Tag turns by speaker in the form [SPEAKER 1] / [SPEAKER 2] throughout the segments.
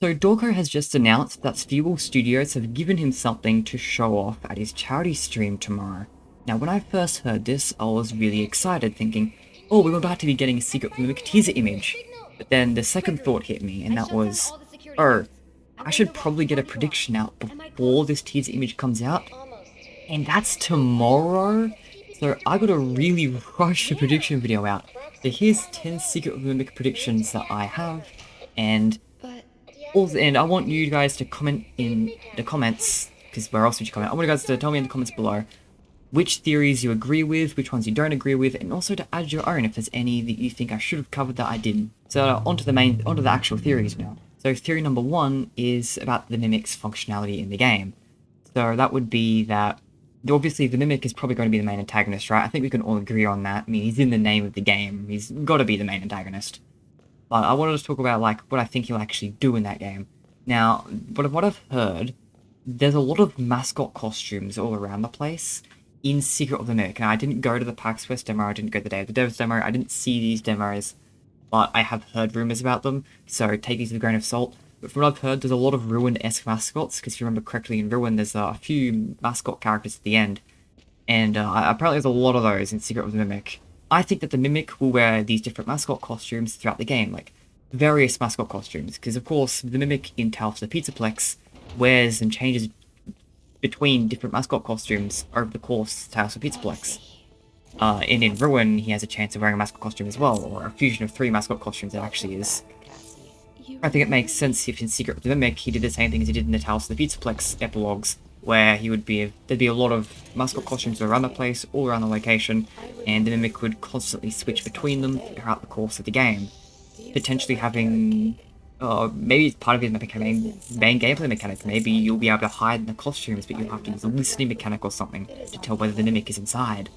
[SPEAKER 1] So Dawko has just announced that Steel Studios have given him something to show off at his charity stream tomorrow. Now when I first heard this, I was really excited, thinking, oh, we're about to be getting a secret Mimic teaser image. But then the second thought hit me, and that was, oh, I should probably get a prediction out before this teaser image comes out. And that's tomorrow? So I gotta really rush a prediction video out. So here's 10 secret Mimic predictions that I have, and also, and I want you guys to comment in the comments, because where else would you comment? I want you guys to tell me in the comments below which theories you agree with, which ones you don't agree with, and also to add your own if there's any that you think I should have covered that I didn't. So onto the actual theories now. So theory number 1 is about the Mimic's functionality in the game. So that would be that, obviously the Mimic is probably going to be the main antagonist, right? I think we can all agree on that. I mean, he's in the name of the game. He's got to be the main antagonist. But I wanted to talk about, like, what I think he'll actually do in that game. Now, what I've heard, there's a lot of mascot costumes all around the place in Secret of the Mimic. Now, I didn't go to the PAX West demo, I didn't go to the Day of the Devs demo, I didn't see these demos, but I have heard rumors about them, so take these with a grain of salt. But from what I've heard, there's a lot of Ruin-esque mascots, because if you remember correctly, in Ruin, there's a few mascot characters at the end. And apparently there's a lot of those in Secret of the Mimic. I think that the Mimic will wear these different mascot costumes throughout the game, like various mascot costumes, because of course the Mimic in TFTPP wears and changes between different mascot costumes over the course of TFTPP. And in Ruin, he has a chance of wearing a mascot costume as well, or a fusion of 3 mascot costumes it actually is. I think it makes sense if in Secret of the Mimic he did the same thing as he did in the TFTPP epilogues, where there'd be a lot of mascot costumes around the place, all around the location, and the Mimic would constantly switch between them throughout the course of the game. Potentially having, maybe it's part of his main gameplay mechanic. Maybe you'll be able to hide in the costumes, but you'll have to use a listening mechanic or something to tell whether the Mimic is inside.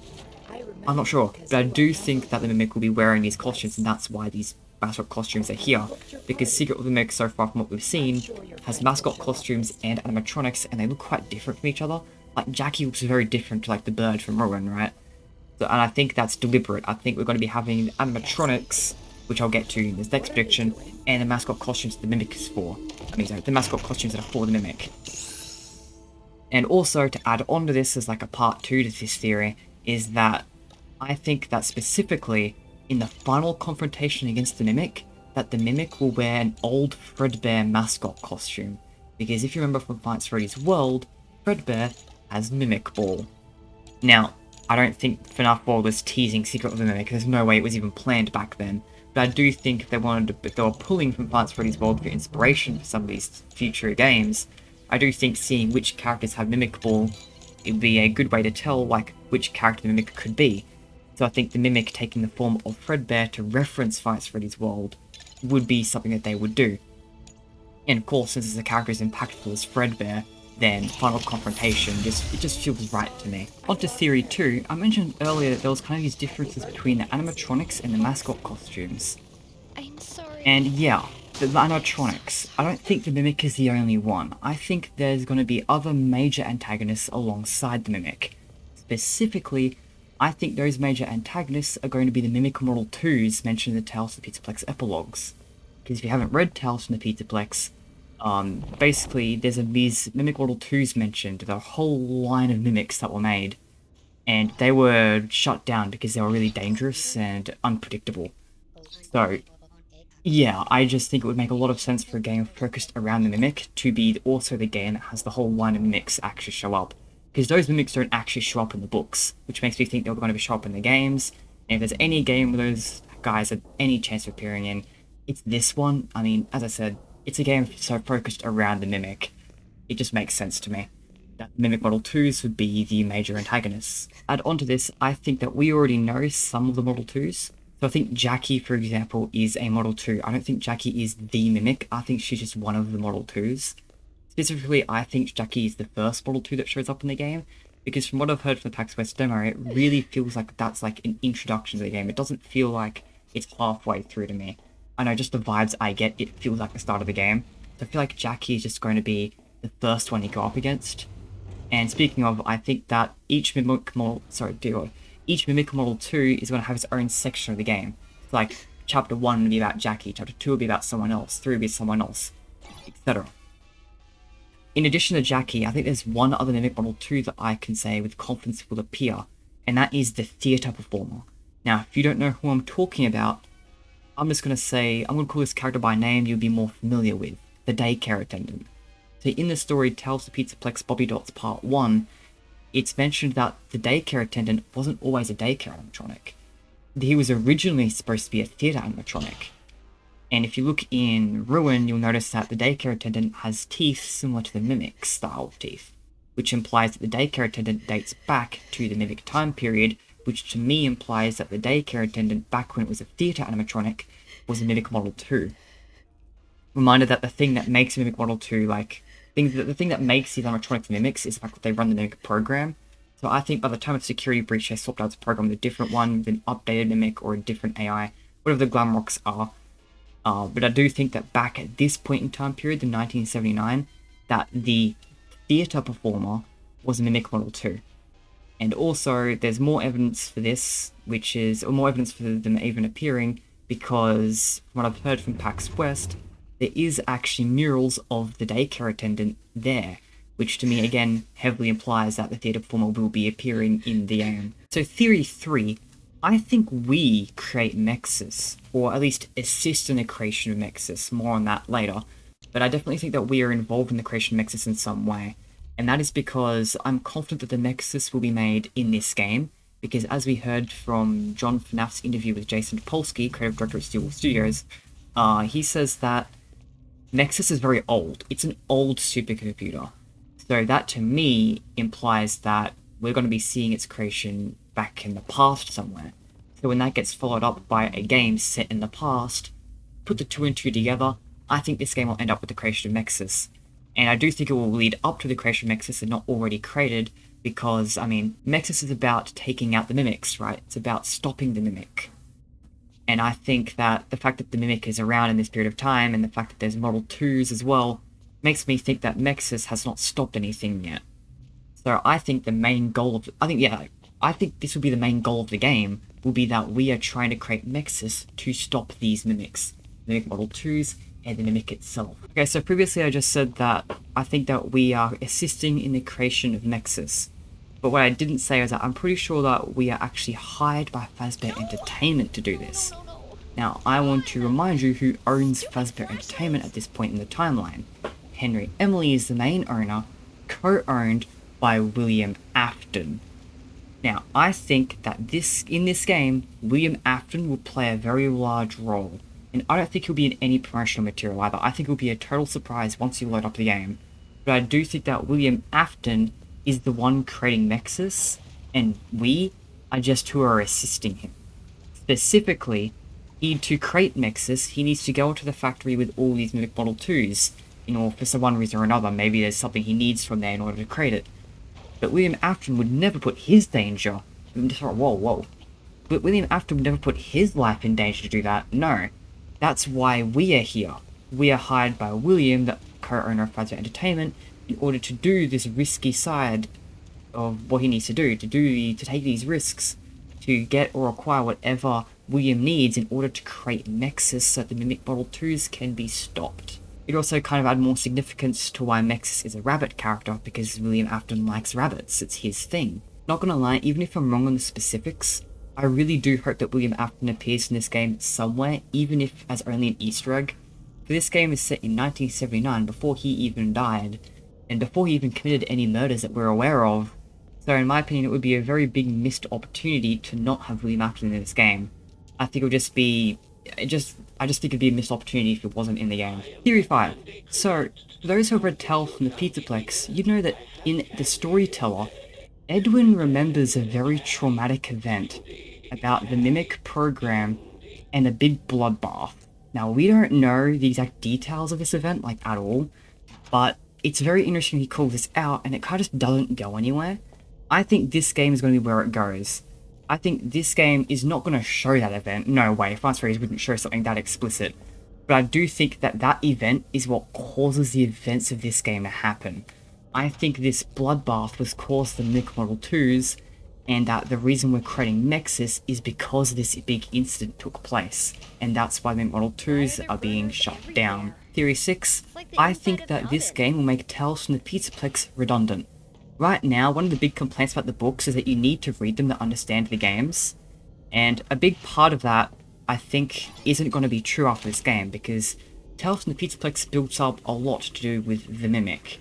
[SPEAKER 1] I'm not sure, but I do think that the Mimic will be wearing these costumes, and that's why these mascot costumes are here, because Secret of the Mimic, so far from what we've seen, has mascot costumes and animatronics, and they look quite different from each other. Like, Jackie looks very different to, like, the bird from Ruin, right? So, and I think that's deliberate. I think we're going to be having animatronics, which I'll get to in this next prediction, and the mascot costumes the Mimic is for. The mascot costumes that are for the Mimic. And also, to add on to this as like a part 2 to this theory, is that I think that specifically, in the final confrontation against the Mimic, that the Mimic will wear an old Fredbear mascot costume. Because if you remember from Fights Freddy's World, Fredbear has Mimic Ball. Now, I don't think FNaF World was teasing Secret of the Mimic, there's no way it was even planned back then. But I do think if they were pulling from Fights Freddy's World for inspiration for some of these future games, I do think seeing which characters have Mimic Ball, it'd be a good way to tell, like, which character the Mimic could be. So I think the Mimic taking the form of Fredbear to reference Fights Freddy's World would be something that they would do. And of course, since the character is impactful as Fredbear, then final confrontation just feels right to me. On to theory 2, I mentioned earlier that there was kind of these differences between the animatronics and the mascot costumes.
[SPEAKER 2] I'm sorry.
[SPEAKER 1] And yeah, the animatronics. I don't think the Mimic is the only one. I think there's going to be other major antagonists alongside the Mimic. Specifically, I think those major antagonists are going to be the Mimic Model 2s mentioned in the Tales from the Pizzaplex epilogues. Because if you haven't read Tales from the Pizzaplex, basically there's these Mimic Model 2s mentioned, the whole line of mimics that were made, and they were shut down because they were really dangerous and unpredictable. So, yeah, I just think it would make a lot of sense for a game focused around the Mimic to be also the game that has the whole line of mimics actually show up. Because those mimics don't actually show up in the books, which makes me think they're going to show up in the games. And if there's any game where those guys have any chance of appearing in, it's this one. I mean, as I said, it's a game so focused around the Mimic. It just makes sense to me that Mimic Model 2s would be the major antagonists. Add on to this, I think that we already know some of the Model 2s. So I think Jackie, for example, is a Model 2. I don't think Jackie is the Mimic. I think she's just one of the Model 2s. Specifically, I think Jackie is the first Model 2 that shows up in the game, because from what I've heard from the PAX West demo, it really feels like that's like an introduction to the game. It doesn't feel like it's halfway through to me. I know, just the vibes I get, it feels like the start of the game. So I feel like Jackie is just going to be the first one you go up against. And speaking of, I think that each Mimic Model 2 is going to have its own section of the game. Like, Chapter 1 will be about Jackie, Chapter 2 will be about someone else, 3 will be someone else, etc. In addition to Jackie, I think there's one other Mimic Model 2 that I can say with confidence will appear, and that is the theatre performer. Now, if you don't know who I'm talking about, I'm just going to say, I'm going to call this character by name you'll be more familiar with, the daycare attendant. So in the story Tales of Pizzaplex Bobby Dots Part 1, it's mentioned that the daycare attendant wasn't always a daycare animatronic. He was originally supposed to be a theatre animatronic. And if you look in Ruin, you'll notice that the daycare attendant has teeth similar to the Mimic style of teeth, which implies that the daycare attendant dates back to the Mimic time period, which to me implies that the daycare attendant back when it was a theatre animatronic was a Mimic Model 2. Reminder that the thing that makes Mimic Model 2, the thing that makes these animatronics mimics is the fact that they run the Mimic program. So I think by the time of Security Breach, they swapped out the program with a different one, with an updated Mimic or a different AI, whatever the Glamrocks are. But I do think that back at this point in time period, the 1979, that the theatre performer was a Mimic Model 2. And also, there's more evidence for this, or more evidence for them even appearing, because from what I've heard from PAX West, there is actually murals of the daycare attendant there, which to me again heavily implies that the theatre performer will be appearing in the game. So theory 3, I think we create M.X.E.S, or at least assist in the creation of M.X.E.S, more on that later, but I definitely think that we are involved in the creation of M.X.E.S in some way, and that is because I'm confident that the M.X.E.S will be made in this game, because as we heard from John FNaF's interview with Jason Topolsky, creative director at Steel Studios, he says that M.X.E.S is very old. It's an old supercomputer. So that to me implies that we're going to be seeing its creation back in the past somewhere. So when that gets followed up by a game set in the past, put the 2 and 2 together, I think this game will end up with the creation of M.X.E.S. And I do think it will lead up to the creation of M.X.E.S and not already created, because, I mean, M.X.E.S is about taking out the mimics, right? It's about stopping the mimic. And I think that the fact that the Mimic is around in this period of time, and the fact that there's Model 2s as well, makes me think that M.X.E.S has not stopped anything yet. So I think the main goal of... I think this will be the main goal of the game, will be that we are trying to create M.X.E.S to stop these Mimics. Mimic Model 2s, and the Mimic itself. Okay, so previously I just said that I think that we are assisting in the creation of M.X.E.S. But what I didn't say is that I'm pretty sure that we are actually hired by Fazbear Entertainment to do this. Now, I want to remind you who owns Fazbear Entertainment at this point in the timeline. Henry Emily is the main owner, co-owned by William Afton. Now, I think that in this game, William Afton will play a very large role, and I don't think he'll be in any promotional material either. I think it'll be a total surprise once you load up the game. But I do think that William Afton is the one creating M.X.E.S, and we are just who are assisting him. Specifically, to create M.X.E.S, he needs to go to the factory with all these Mimic Model 2s, for some one reason or another. Maybe there's something he needs from there in order to create it. But William Afton would never put his danger... Whoa. But William Afton would never put his life in danger to do that. No. That's why we are here. We are hired by William, the co-owner of Fazbear Entertainment, in order to do this risky side of what he needs to do, to take these risks, to get or acquire whatever William needs in order to create M.X.E.S so that the Mimic Model 2s can be stopped. It also kind of add more significance to why M.X.E.S is a rabbit character, because William Afton likes rabbits, it's his thing. Not gonna lie, even if I'm wrong on the specifics, I really do hope that William Afton appears in this game somewhere, even if as only an Easter egg. For this game is set in 1979, before he even died, and before he even committed any murders that we're aware of. So in my opinion, it would be a very big missed opportunity to not have William Afton in this game. I think it would just be... I just think it'd be a missed opportunity if it wasn't in the game. Theory 5. So, for those who have read Tales from the Pizzaplex, you'd know that in The Storyteller, Edwin remembers a very traumatic event about the Mimic program and a big bloodbath. Now, we don't know the exact details of this event, at all, but it's very interesting he calls this out, and it kind of just doesn't go anywhere. I think this game is going to be where it goes. I think this game is not going to show that event. No way, Fast Furious wouldn't show something that explicit. But I do think that that event is what causes the events of this game to happen. I think this bloodbath was caused the Mimic Model 2s, and that the reason we're creating M.X.E.S is because this big incident took place, and that's why the Model 2s are being shut down. Theory 6, I think that this game will make Tales from the Pizzaplex redundant. Right now, one of the big complaints about the books is that you need to read them to understand the games, and a big part of that, I think, isn't going to be true after this game, because Tales from the Pizzaplex builds up a lot to do with the Mimic.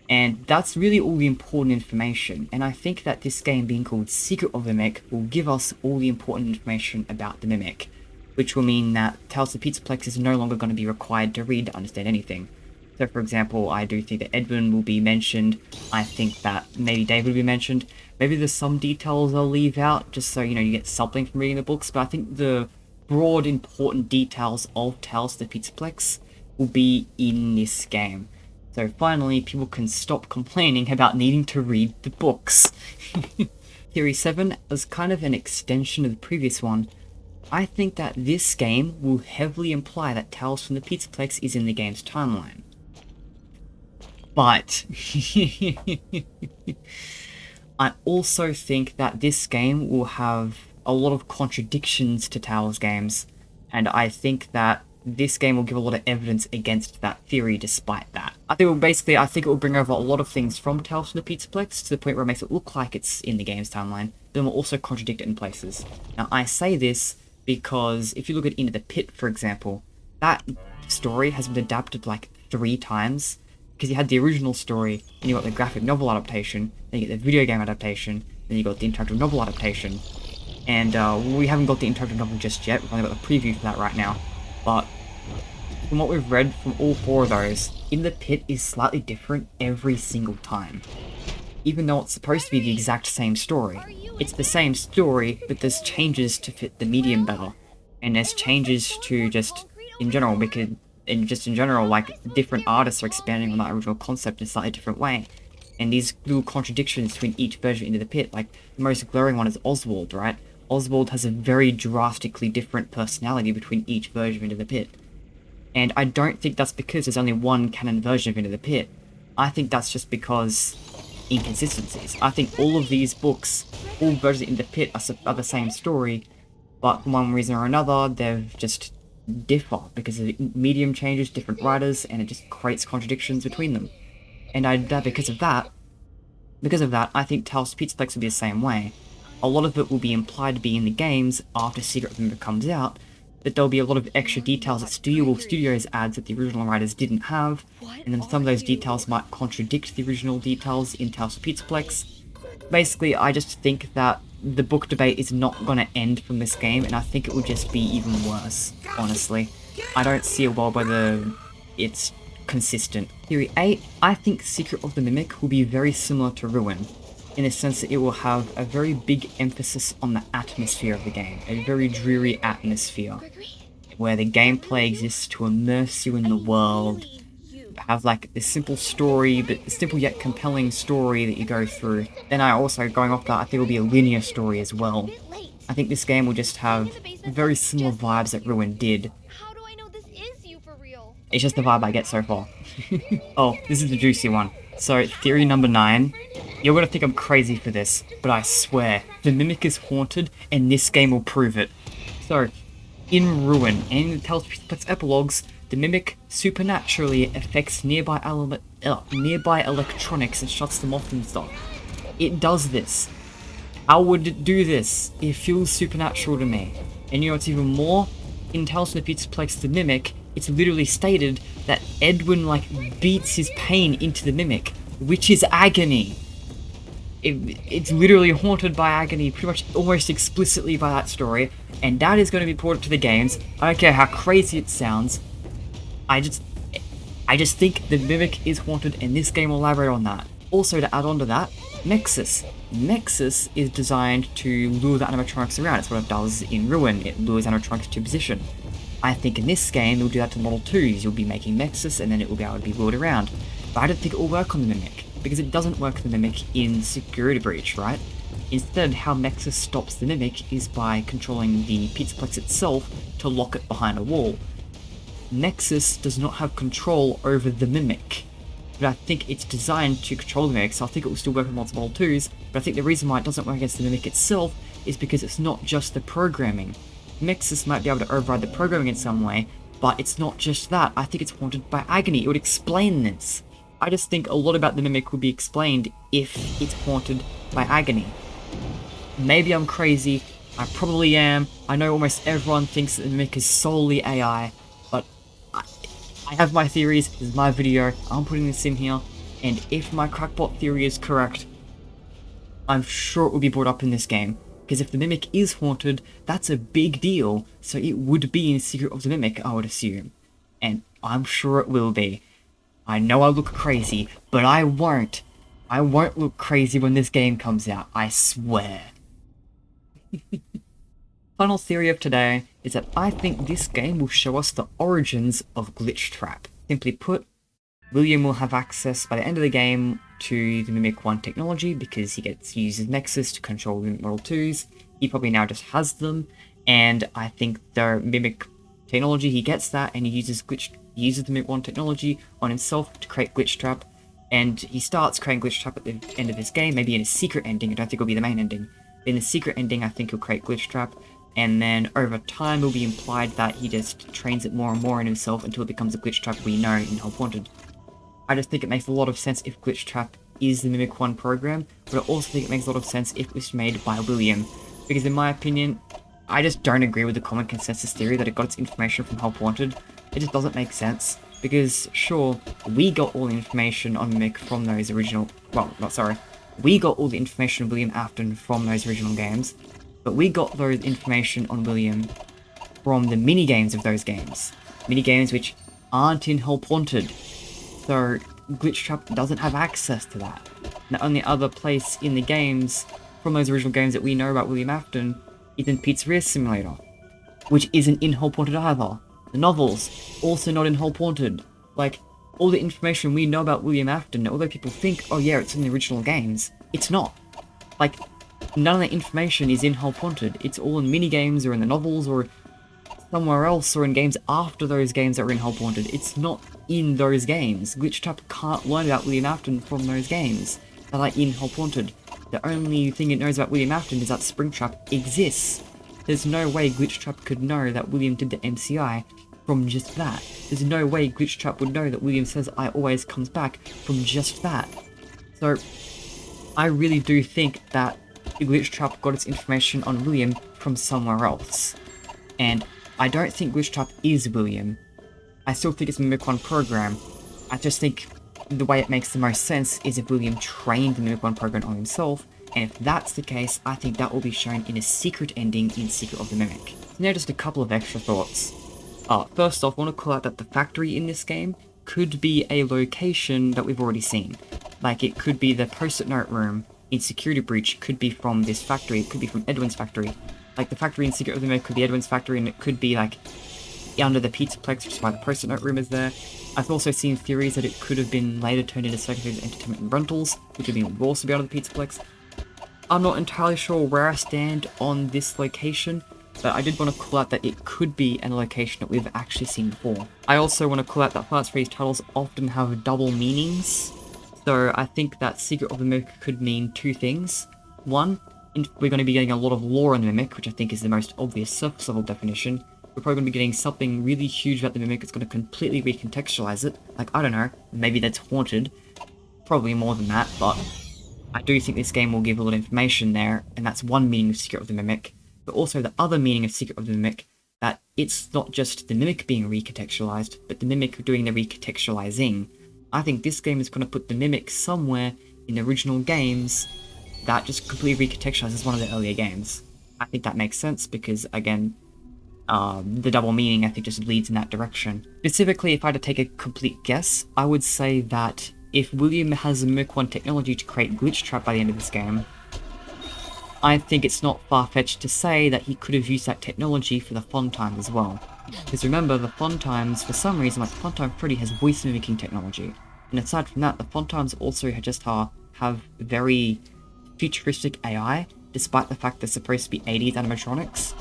[SPEAKER 1] And that's really all the important information, and I think that this game being called Secret of the Mimic will give us all the important information about the Mimic, which will mean that Tales of the Pizzaplex is no longer going to be required to read to understand anything. So for example, I do think that Edwin will be mentioned, I think that maybe David will be mentioned, maybe there's some details I'll leave out, just so you get something from reading the books, but I think the broad important details of Tales of the Pizzaplex will be in this game. So finally, people can stop complaining about needing to read the books. Theory 7, as kind of an extension of the previous one, I think that this game will heavily imply that Tales from the Pizzaplex is in the game's timeline. But I also think that this game will have a lot of contradictions to TalesGames, and I think that this game will give a lot of evidence against that theory despite that. I think it will bring over a lot of things from Tales from the Pizzaplex to the point where it makes it look like it's in the game's timeline, but then will also contradict it in places. Now I say this because if you look at Into the Pit, for example, that story has been adapted like 3 times, because you had the original story, then you got the graphic novel adaptation, then you get the video game adaptation, then you got the interactive novel adaptation, and we haven't got the interactive novel just yet, we've only got the preview for that right now. But from what we've read from all 4 of those, In the Pit is slightly different every single time. Even though it's supposed to be the exact same story. It's the same story, but there's changes to fit the medium better. And there's changes to just in general, because in general, like, different artists are expanding on that original concept in a slightly different way. And these little contradictions between each version of Into the Pit, like, the most glaring one is Oswald, right? Oswald has a very drastically different personality between each version of Into the Pit. And I don't think that's because there's only one canon version of Into the Pit. I think that's just because inconsistencies. I think all of these books, all versions of Into the Pit are the same story, but for one reason or another, they've just differ because of medium changes, different writers, and it just creates contradictions between them. And because of that, I think Tales of the Pizzaplex will be the same way. A lot of it will be implied to be in the games after Secret of the Mimic comes out, but there'll be a lot of extra details that Studios adds that the original writers didn't have, and then some of those details might contradict the original details in Tales of the Pizzaplex. Basically, I just think that the book debate is not going to end from this game, and I think it will just be even worse, honestly. I don't see a world where it's consistent. Theory 8, I think Secret of the Mimic will be very similar to Ruin, in the sense that it will have a very big emphasis on the atmosphere of the game, a very dreary atmosphere, where the gameplay exists to immerse you in the world, have like this simple story, but simple yet compelling story that you go through. Then going off that, I think it'll be a linear story as well. I think this game will just have very similar vibes that Ruin did. It's just the vibe I get so far. Oh, this is the juicy one. So, theory number 9. You're gonna think I'm crazy for this, but I swear, the Mimic is haunted, and this game will prove it. So, in Ruin, and in the Tales of the Pizzaplex epilogues, the Mimic supernaturally affects nearby electronics and shuts them off and stuff. It does this. How would it do this? It feels supernatural to me. And you know what's even more? In Tales of the Pizzaplex, the Mimic, it's literally stated that Edwin, beats his pain into the Mimic, which is agony. It's literally haunted by agony, pretty much almost explicitly by that story, and that is going to be ported to the games. I don't care how crazy it sounds. I just think the Mimic is haunted, and this game will elaborate on that. Also, to add on to that, M.X.E.S. M.X.E.S is designed to lure the animatronics around. It's what it does in Ruin. It lures animatronics to position. I think in this game, it'll do that to Model 2s. You'll be making M.X.E.S, and then it will be able to be lured around. But I don't think it will work on the Mimic, because it doesn't work on the Mimic in Security Breach, right? Instead, how M.X.E.S stops the Mimic is by controlling the Pizzaplex itself to lock it behind a wall. M.X.E.S does not have control over the Mimic. but I think it's designed to control the Mimic, so I think it will still work on lots of Level 2s, but I think the reason why it doesn't work against the Mimic itself is because it's not just the programming. M.X.E.S might be able to override the programming in some way, but it's not just that. I think it's haunted by agony. It would explain this. I just think a lot about the Mimic would be explained if it's haunted by agony. Maybe I'm crazy. I probably am. I know almost everyone thinks that the Mimic is solely AI, but I have my theories. This is my video. I'm putting this in here, and if my crackpot theory is correct, I'm sure it will be brought up in this game. Because if the Mimic is haunted, that's a big deal, so it would be in Secret of the Mimic, I would assume. And I'm sure it will be. I know I look crazy, but I won't. I won't look crazy when this game comes out, I swear. Final theory of today is that I think this game will show us the origins of Glitchtrap. Simply put, William will have access by the end of the game to the Mimic-1 technology because he uses M.X.E.S to control Mimic Model 2s. He probably now just has them, and I think the Mimic technology, he gets that, and he uses the Mimic-1 technology on himself to create Glitchtrap, and he starts creating Glitchtrap at the end of this game, maybe in a secret ending. I don't think it'll be the main ending. In the secret ending, I think he'll create Glitchtrap, and then over time it will be implied that he just trains it more and more in himself until it becomes a Glitchtrap we know in Help Wanted. I just think it makes a lot of sense if Glitchtrap is the Mimic-1 program, but I also think it makes a lot of sense if it was made by William, because in my opinion, I just don't agree with the common consensus theory that it got its information from Help Wanted. It just doesn't make sense, because sure, we got all the information on Mimic from those original, we got all the information on William Afton from those original games, but we got those information on William from the mini-games of those games. Mini-games which aren't in Help Wanted. So Glitchtrap doesn't have access to that. And the only other place in the games from those original games that we know about William Afton is in Pizzeria Simulator, which isn't in Help Wanted either. The novels, also not in Help Wanted. Like, all the information we know about William Afton, although people think, oh yeah, it's in the original games, it's not. Like, none of the information is in Help Wanted. It's all in minigames or in the novels or somewhere else or in games after those games that are in Help Wanted. It's not in those games. Glitchtrap can't learn about William Afton from those games that are in Help Wanted. The only thing it knows about William Afton is that Springtrap exists. There's no way Glitchtrap could know that William did the MCI from just that. There's no way Glitchtrap would know that William says I always comes back from just that. So, I really do think that Glitchtrap got its information on William from somewhere else. And I don't think Glitchtrap is William. I still think it's a Mimic-1 program. I just think the way it makes the most sense is if William trained the Mimic-1 program on himself, and if that's the case, I think that will be shown in a secret ending in Secret of the Mimic. Now just a couple of extra thoughts. First off, I want to call out that the factory in this game could be a location that we've already seen. Like, it could be the post-it note room in Security Breach, could be from this factory, it could be from Edwin's factory. Like, the factory in Secret of the Mimic could be Edwin's factory, and it could be, like, under the Pizzaplex, which is why the post-it note room is there. I've also seen theories that it could have been later turned into Circus Entertainment and Rentals, which would also be under the Pizzaplex. I'm not entirely sure where I stand on this location, but I did want to call out that it could be a location that we've actually seen before. I also want to call out that Fast Freddy's titles often have double meanings, so I think that Secret of the Mimic could mean two things. One, we're going to be getting a lot of lore on the Mimic, which I think is the most obvious surface level definition. We're probably going to be getting something really huge about the Mimic that's going to completely recontextualize it. Like, I don't know, maybe that's haunted. Probably more than that, but I do think this game will give a lot of information there, and that's one meaning of Secret of the Mimic. But also the other meaning of Secret of the Mimic, that it's not just the Mimic being recontextualized, but the Mimic doing the recontextualizing. I think this game is going to put the Mimic somewhere in the original games that just completely recontextualizes one of the earlier games. I think that makes sense because, again, the double meaning I think just leads in that direction. Specifically, if I had to take a complete guess, I would say that if William has the Mimic-1 technology to create Glitchtrap by the end of this game, I think it's not far-fetched to say that he could have used that technology for the fun times as well. Because remember, the fun times, for some reason, like Funtime Freddy has voice mimicking technology. And aside from that, the fun times also just have very futuristic AI, despite the fact they're supposed to be 80s animatronics.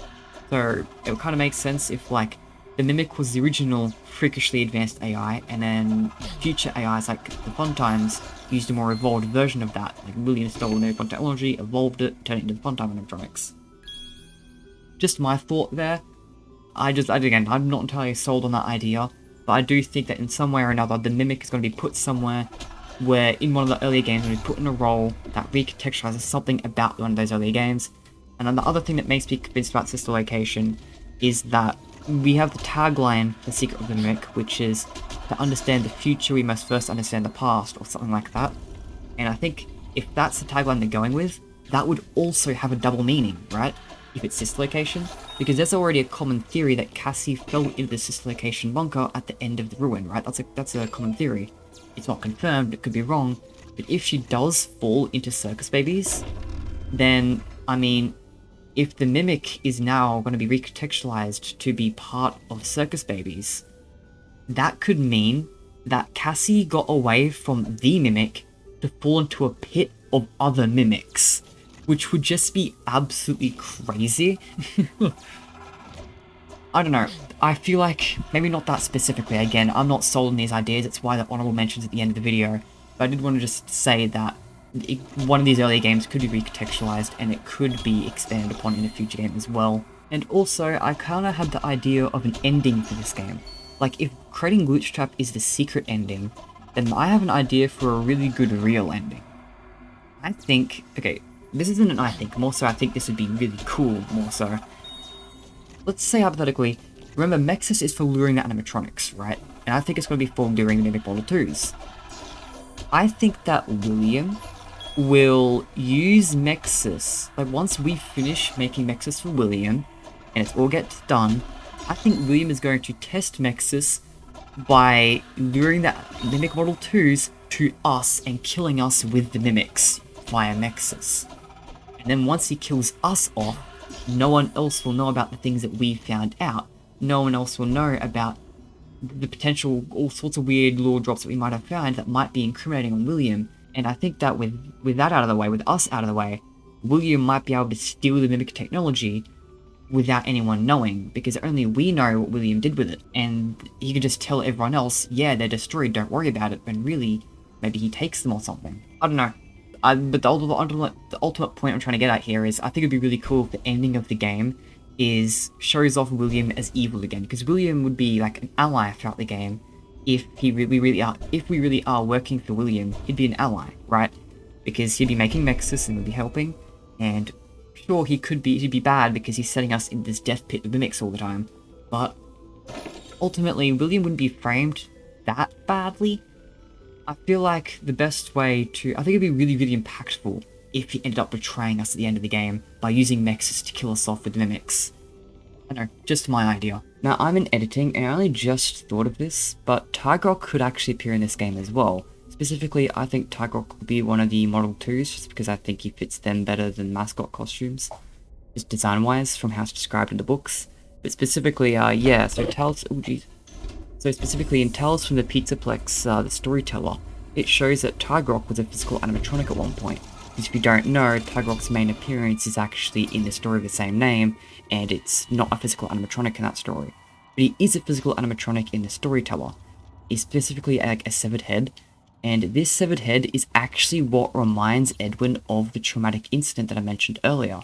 [SPEAKER 1] So it would kind of make sense if, like, the Mimic was the original freakishly advanced AI, and then future AIs like the Fun Times used a more evolved version of that. Like William stole the Mimic technology, evolved it, turned it into Fun Time animatronics. Just my thought there. Again, I'm not entirely sold on that idea, but I do think that in some way or another, the Mimic is going to be put somewhere where in one of the earlier games, when we put in a role that recontextualizes something about one of those earlier games. And then the other thing that makes me convinced about sister location is that we have the tagline, The Secret of the Mimic, which is, to understand the future, we must first understand the past, or something like that. And I think if that's the tagline they're going with, that would also have a double meaning, right? If it's sister location, because there's already a common theory that Cassie fell into the sister location bunker at the end of the ruin, right? That's a common theory. It's not confirmed, it could be wrong, but if she does fall into circus babies, then, I mean, if the Mimic is now going to be recontextualized to be part of circus babies, that could mean that Cassie got away from the Mimic to fall into a pit of other Mimics, which would just be absolutely crazy. I don't know, I feel like, maybe not that specifically, again, I'm not sold on these ideas, it's why the honorable mentions at the end of the video, but I did want to just say that one of these earlier games could be recontextualized, and it could be expanded upon in a future game as well. And also, I kinda had the idea of an ending for this game. Like, if creating Glitchtrap is the secret ending, then I have an idea for a really good real ending. I think, okay, this isn't an I think, more so I think this would be really cool, more so. Let's say hypothetically, remember M.X.E.S is for luring the animatronics, right? And I think it's going to be for luring the Mimic Model 2s. I think that William will use M.X.E.S, like once we finish making M.X.E.S for William, and it all gets done, I think William is going to test M.X.E.S by luring the Mimic Model 2s to us and killing us with the Mimics via M.X.E.S. And then once he kills us off, no one else will know about the things that we found out. No one else will know about the potential, all sorts of weird lore drops that we might have found that might be incriminating on William. And I think that with that out of the way, with us out of the way, William might be able to steal the Mimic technology without anyone knowing, because only we know what William did with it. And he could just tell everyone else, yeah, they're destroyed, don't worry about it, when really, maybe he takes them or something. I don't know. But the ultimate point I'm trying to get at here is, I think it'd be really cool if the ending of the game shows off William as evil again, because William would be like an ally throughout the game. If we really are working for William, he'd be an ally, right? Because he'd be making M.X.E.S and we'd be helping, and sure, he'd be bad because he's setting us in this death pit of Mimics all the time, but ultimately, William wouldn't be framed that badly. I feel like the best way to, I think it'd be really, really impactful if he ended up betraying us at the end of the game by using M.X.E.S to kill us off with Mimics. I know, just my idea. Now, I'm in editing, and I only just thought of this, but Tigrock could actually appear in this game as well. Specifically, I think Tigrock will be one of the Model 2s, just because I think he fits them better than mascot costumes, just design-wise, from how it's described in the books. But specifically, yeah, so specifically in Tales from the Pizzaplex, the Storyteller, it shows that Tigrock was a physical animatronic at one point. Because if you don't know, Tigrock's main appearance is actually in the story of the same name, and it's not a physical animatronic in that story. But he is a physical animatronic in the Storyteller. He's specifically like a severed head, and this severed head is actually what reminds Edwin of the traumatic incident that I mentioned earlier.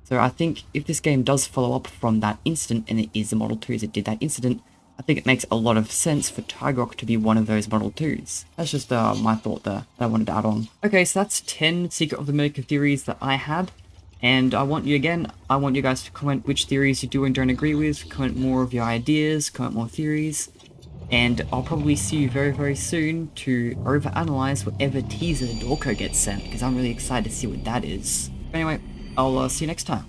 [SPEAKER 1] So I think if this game does follow up from that incident, and it is the Model 2s that did that incident, I think it makes a lot of sense for Tigrock to be one of those Model 2s. That's just my thought there that I wanted to add on. Okay, so that's 10 Secret of the Mimic theories that I had. And I want you guys to comment which theories you do and don't agree with, comment more of your ideas, comment more theories. And I'll probably see you very, very soon to overanalyze whatever teaser Dawko gets sent, because I'm really excited to see what that is. Anyway, I'll see you next time.